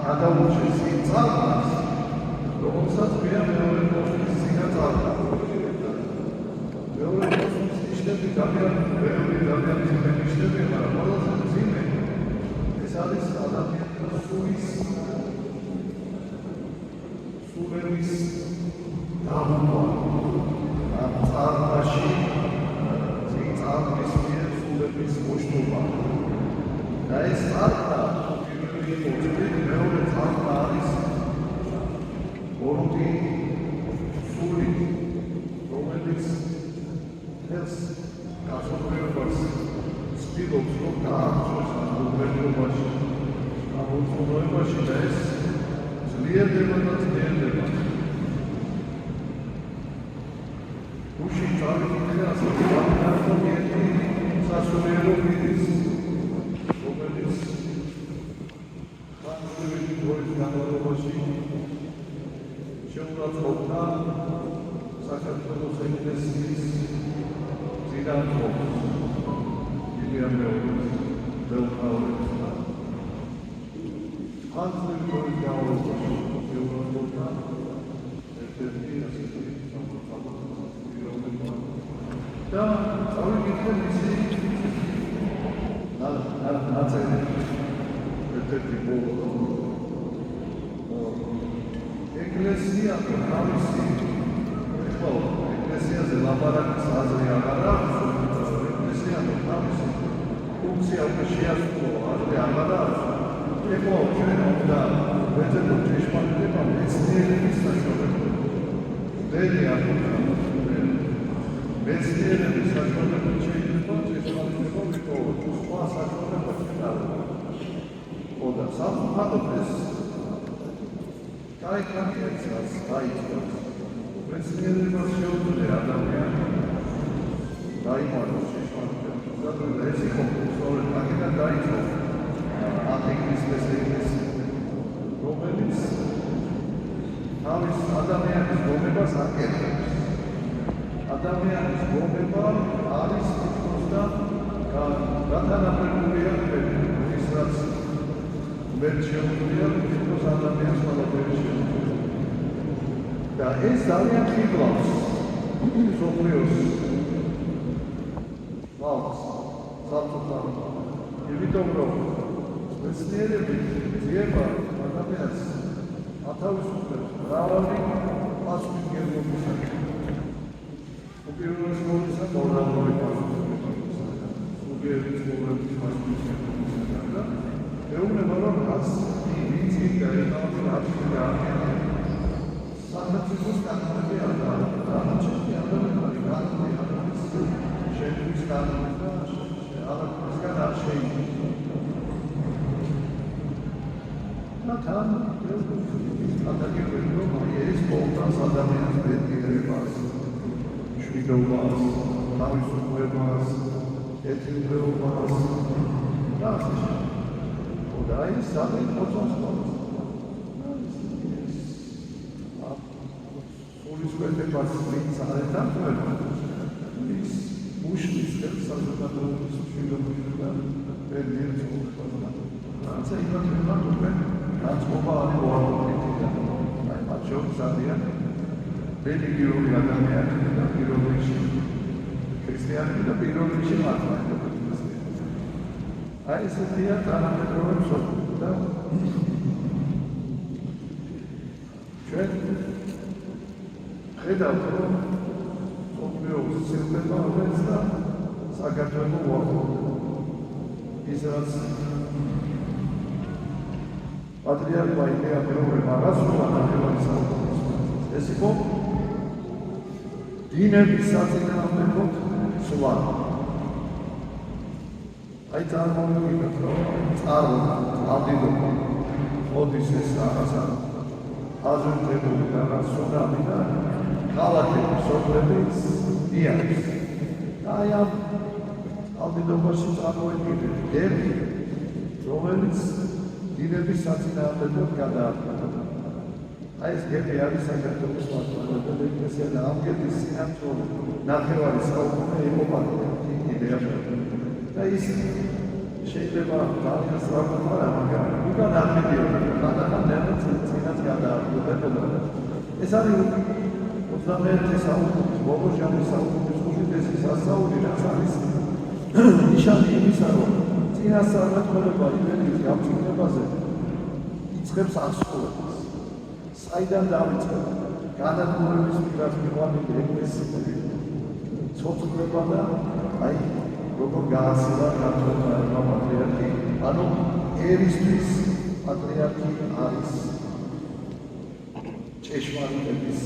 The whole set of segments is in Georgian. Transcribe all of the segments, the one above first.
გადაუჩეს იმ წარყვას, რომელსაც მე მეორე კოსმოსის წინა წარყვა. მეორე კოსმოსის ნიშნები ძალიან ძიმე ნიშნებია, მაგრამ ყველაზე ძიმე ეს არის ადამიანის სულების დამოუკვა. ამ წარყვაში წარყვის მიერ სულების მოშლობა. და ეს წარყვა მეორე წარყვა არის ბოროტი სული, რომელიც ეს გასაკვირვებას ცდილობს, რომ დაარჩოს უბრალობაში, ამოწმებაში და ეს ძლიერდება და ძლიერდება. გუში წავიდე ასე გამართო ერთი სასულიერო პირის, რომელიც ხანძრივი დროის განმავლობაში შეურაცხყოფდა საქართველოს ეკლესიის ძირანთრობს, ილიან მეუღლის, ბელყაურებს და ხანძრივი დროის განმავლობაში შეურაცხყოფდა ერთ-ერთი ასეთი და წავიკითხე მისი ნაწილი ერთ-ერთი ბოლო ეკლესია თავისი ეკლესიაზე ლაპარაკის აზრი აღარ აქვს, ეკლესია თავისი ფუნქცია უკვე შეასრულა, აზრი აღარ აქვს. ეხლა ჩვენ უნდა ვეცადოთ ჭეშმარიტება მეცნიერების საშუალებით. დენი აღნიშნავს მეცნიერების საშუალებით შეიძლება ჭეშმარიტება ვიპოვოთ, სხვა საშუალებას არ აქვს. ხოდა სამხატვრო გაიქცეს, მეცნიერებას შეუძლია ადამიანი დაიმაროს ჭეშმარიტებას. და ეს იყო სწორედ აქედან დაიწყო ანტიკის ეკლესია, რომელიც თავის ადამიანის გონებას აკეთებს. ადამიანის გონება არის თითქოს და გათანაბრებულია ის, რაც ვერ შეუძლია თითქოს ადამიანს ყველაფერი შეუძლია. და ეს ძალიან ხიბლავს მსოფლიოს ხალხს, საბჭოთა. იმიტომ რომ მეცნიერები ძიება ადამიანს ათავისუფლებს მრავალი პასუხისმგებლობისაგან. უპირველეს ყოვლისა მორალური პასუხისმგებლობისაგან, სულიერი ცხოვრების პასუხისმგებლობისაგან და ეუბნება, რომ რაც ვიცი და რაც გააკეთა სახელმწიფოს კანონები არ არის, რაღაცები ადამიანები განაცხადეს შეთვის კანონები და აღარ არ შეიძლება. თან ადამიანები რომ ეს ყოველდღიურ ადამიანს ბედნიერებას, მშვიდობას, თავისუფლებას, ეთნიკურობას და ასე შემდეგ. და ის ძალიან მოწონს. სულისკვეთებას ვინც არ ეთანხმება, ის უშლის ხელს საზოგადოების მშვიდობისა და ბედნიერ ცხოვრებას. რაცა იმართება თქვენ განწყობა არის მოაყოფითი. აი მათ შორის არიან რელიგიური ადამიანები და პირველ რიგში ქრისტიანები და პირველ რიგში მართლმადიდებლები. აი ესეთია თანამედროვე მსოფლიო და ჩვენ ხედავთ, რომ მსოფლიოს სივრცეებიც და საქართველო უახლოვდება. ის რაც პატრიარქმა იდეა მეუღლება რასულა ნახევარი საუკუნის ეს იყო დინების საწინააღმდეგოდ სვლა. აი წარმოვიდგინოთ, რომ წყალდიდობა მოდის ეს რაღაცა აზრდებული რაღაც სუნამი და ქალაქები, სოფლები იანებს. აი ამ წყალდიდობაში წარმოვიდგინეთ გები, რომელიც დინების საწინააღმდეგოდ გადააყენა. აი ეს გები არის საქართველოს მართლმადიდებელი ეკლესია და ამ გების სინამდვილე ნახევარი საუკუნე იყო პატრიარქი იდეაში. და ის შეიძლება ძალიან სწრაფად არა, მაგრამ უკან არ მიდიოდა. წინაც გადააგდებოდა. ეს არის 21 საუკუნის ბოლოს საუკუნის უდიდესი სასწაული, რაც არის ნიშანი იმისა, რომ წინასწარმეტყველება იმედის გამწვავებაზე იწყებს ასრულებას. საიდან დავიწყებ? განადგურების მიღწევის მიყვანილი ეკლესიები ცოცხლება და აი როგორ გაასწრა ქართულმა პატრიარქი, ანუ ერისთვის პატრიარქი არის ჭეშმარიტების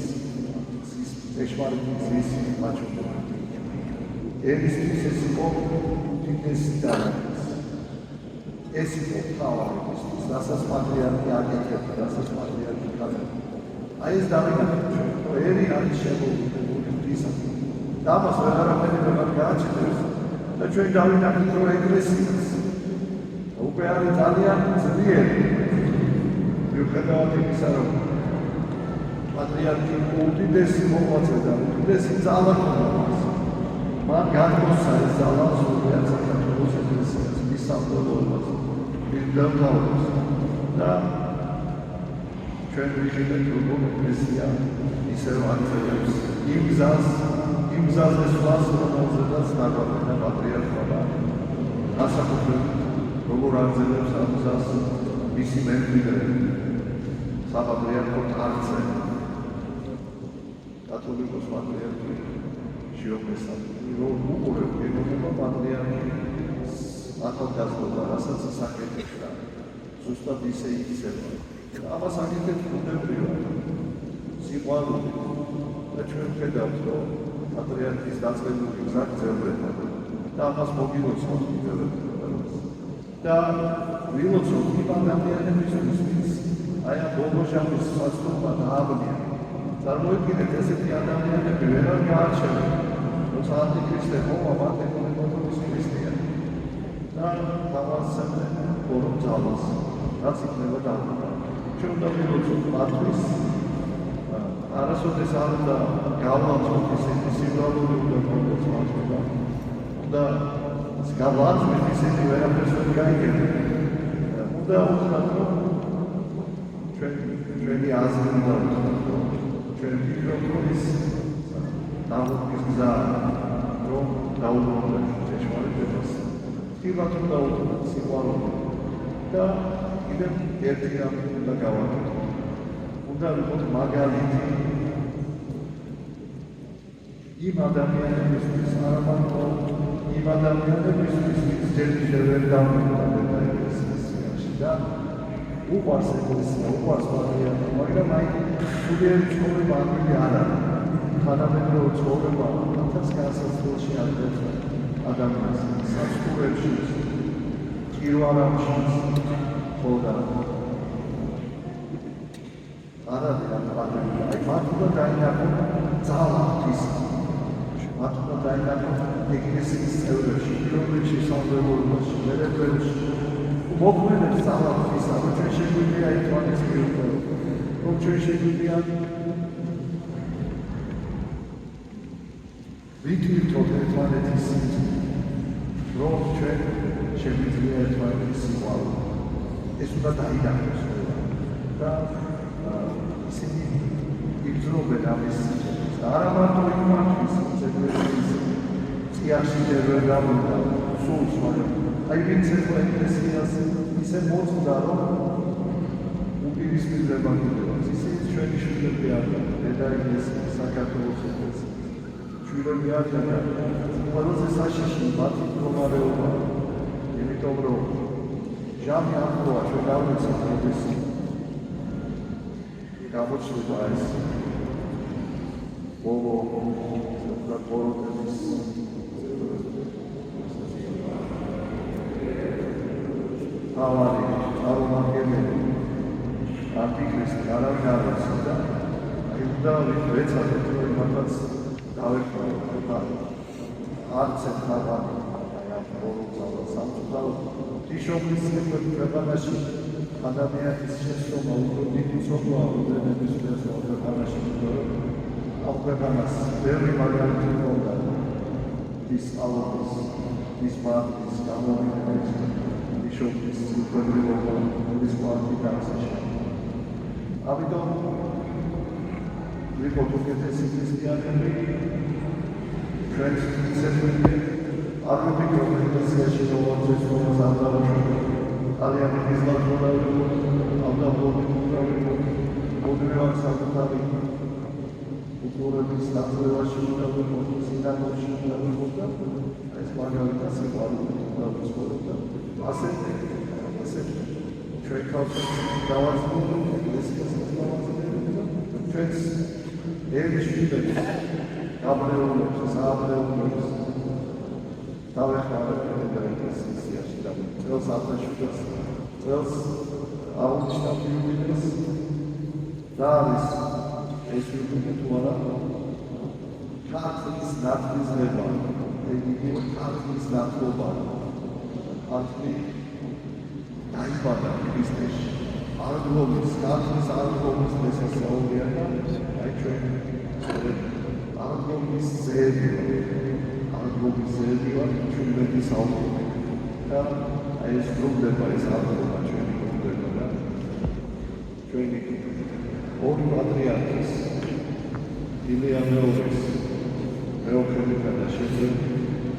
გზის მაჩვენებელი. ერისთვის ეს იყო უდიდესი დანაკლისი. ეს იყო თავარისთვის, რასაც პატრიარქი აკეთებდა, რასაც პატრიარქი აკეთებდა. აი ეს დავინახეთ, რომ ერი არის შემოუგებელი ღვთისას. და ამას ვეღარაფერი ვერ გააჩნევს და ჩვენ დავინახეთ, რომ ეკლესიას უკვე არის ძალიან ძლიერი. მიუხედავად იმისა, რომ პატრიარქი უდიდესი მოღვაწე და უდიდესი ძალა ჰქონდა. მან განმოსცა ეს ძალა სრულიად საქართველოს ეკლესიას, მის სამთავროებას, მის დამთავრებას და ჩვენ ვიხილეთ, რომ ეკლესია ისევ აწევს იმ გზაზე სვლას, რომელზედაც დაგვაყენა პატრიარქმა და განსაკუთრებით როგორ აგრძელებს ამ გზას მისი მემკვიდრე საპატრიარქო ტარცე კათოლიკოს პატრიარქი ჟიომესალი, რომ უყურებ ეგონება პატრიარქის ახალგაზრდა, რასაც ის აკეთებდა, ზუსტად ისე იქცევა. ამას აკეთებს ბუნებრივად, სიყვარულით და ჩვენ ვხედავთ, რომ პატრიარქის დაწყებული გზა გრძელდება და ამას მოგილოცავთ მიგებებთ და ვილოცავთ იმ ადამიანებისთვის, აი ამ ბოლოშამის სასწრაფო დააბნია. წარმოიდგინეთ, ესეთი ადამიანები ვეღარ გაარჩევენ, როცა ანტიქრისტე მოვა, მათ ეკონომიკურად ის ქრისტიანი და თავასწრებენ ბოლო ძალას, რაც იქნება დაბრუნება. ჩვენ უნდა ვილოცოთ მათთვის, არასოდეს არ უნდა გავლოცოთ ისეთი სიმრავლე უნდა გქონდეს მათში და გავლოცოთ ისეთი ვერაფერს ვერ გაიგებთ. უნდა უთხრათ, რომ ჩვენი აზრი უნდა უთხრათ, რომ ჩვენ ვფიქრობთ, რომ ის დამოუკის გზა, რომ დაუბრუნდეთ ჭეშმარიტებას. ვთქვათ, რომ დაუბრუნდეთ სიყვარული და კიდევ ერთი რამე უნდა გავაკეთოთ. უნდა ვიყოთ მაგალითი იმ ადამიანებისთვის, არა მარტო იმ ადამიანებისთვის, ვინც ჯერ ვერ დამკვიდრდა ეკლესიაში და უყვარს ეკლესია, უყვარს პატრიარქი, მაგრამ აი სულიერი ცხოვრება ამილი არ არის. თანამედროვე ცხოვრება მთელს განსაცდელში აღწევს ადამიანს სასტუმრებში, კირვანებში, ხოლმე არადი ამ პატრიარქი. აი მათ უნდა დაინახონ ძალა ღვთის. მათ უნდა დაინახონ ეკლესიის წევრებში, პიროვნებში, სამღვდელოებაში, მერეფერებში. მოქმედებს ძალა ღვთისა, რომ ჩვენ შეგვიძლია ითვალის პირდაპირ, რომ ჩვენ შეგვიძლია ვითვლით ერთმანეთის სიძინვე, რომ ჩვენ შეგვიძლია ერთმანეთის სიყვარული. ეს უნდა დაინახოს და ისინი იგრძნობენ ამის სიძინვეს. არა მარტო იმათთვის, ეკლესიის წიაღში ჯერ ვერ გამოვიდა სულს, მაგრამ აი ვინც ეხლა ეკლესიას ისე მოწმდა, რომ უპირისპირდება კიდევაც. ისინი ჩვენი შვილები არიან, დედა ეკლესია, საქართველოს ეკლესია. შვილები არიან და ყველაზე საშიში მათი მდგომარეობა. იმიტომ რომ ჟამი ახლოა, ჩვენ გავიცნობ, რომ ეს გამოჩნდა ეს ბოლო და ბოლოს ავარი არომაგებელი ანტიქრისტი არავინ არ არის და აი უნდა ვეცადოთ, რომ იმათაც დავეკვირდეთ და არც ეხლა აი ამ ბოლო ძალას სამწუხარო თიშობის ქვეყანაში ადამიანის შეცდომა უფრო დიდი ცოდვა უდენების ქვეყანაში ამ ქვეყანას ბევრი მაგალითი ჰქონდა ის ალობის ის პარტიის გამოვიდების თიშობის უპირველობა ის პარტიის განსაშა ამიტომ ვიყოთ უკეთესი ქრისტიანები, ჩვენს მისცემელი აღებით ორგანიზაციაში მოღვაწეს ძალიან მიზნად მოდრევან საკუთარი უყურების ნაწილებში უნდა სინაგოგაში უნდა ეს მაგალითად სიყვარული უნდა ვცხოვროთ ასე ჩვენ ქალებს დავასრულოთ ეკლესიას დავასრულოთ ჩვენს ერისშვილებს გაბრეულებს სააბრეულებს დავეხმარებათ ეკლესიაში და წელს 1700 წელს აღნიშნავ იუბილეს და არის ეს იუბილე თუ არა ქართლის ნათლისღება იგი ქართლის ნათლობა ქართლი დაიბადა ქრისტეში არგლობის ქართლის არგლობის შესაძლოა და აი ჩვენ არგლობის ძელი არგლობის ძელი ვარ ჩვენ მეტი საუბრობ და აი ეს პრობლემა ეს არგლობა ჩვენი პრობლემა და ჩვენი ორი პატრიარქის ილია მეორის მეოქრე და შეძენ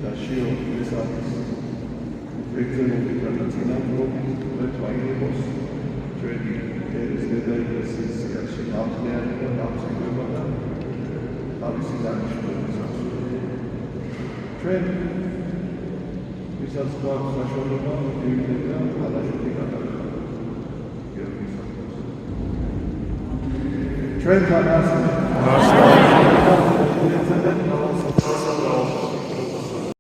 და შიო ეს არის ეგზემული და წინამორბით ლეთვაინებოს ჩვენი ერის დედაეკლესიის სიაში მართლიანი და დამცირება და თავისი დანიშნულების ჩვენ ვისაც გვაქვს საშუალება მივიდეთ და გადაშოთი გადავიღოთ გიორგის სახელს ჩვენთან ასე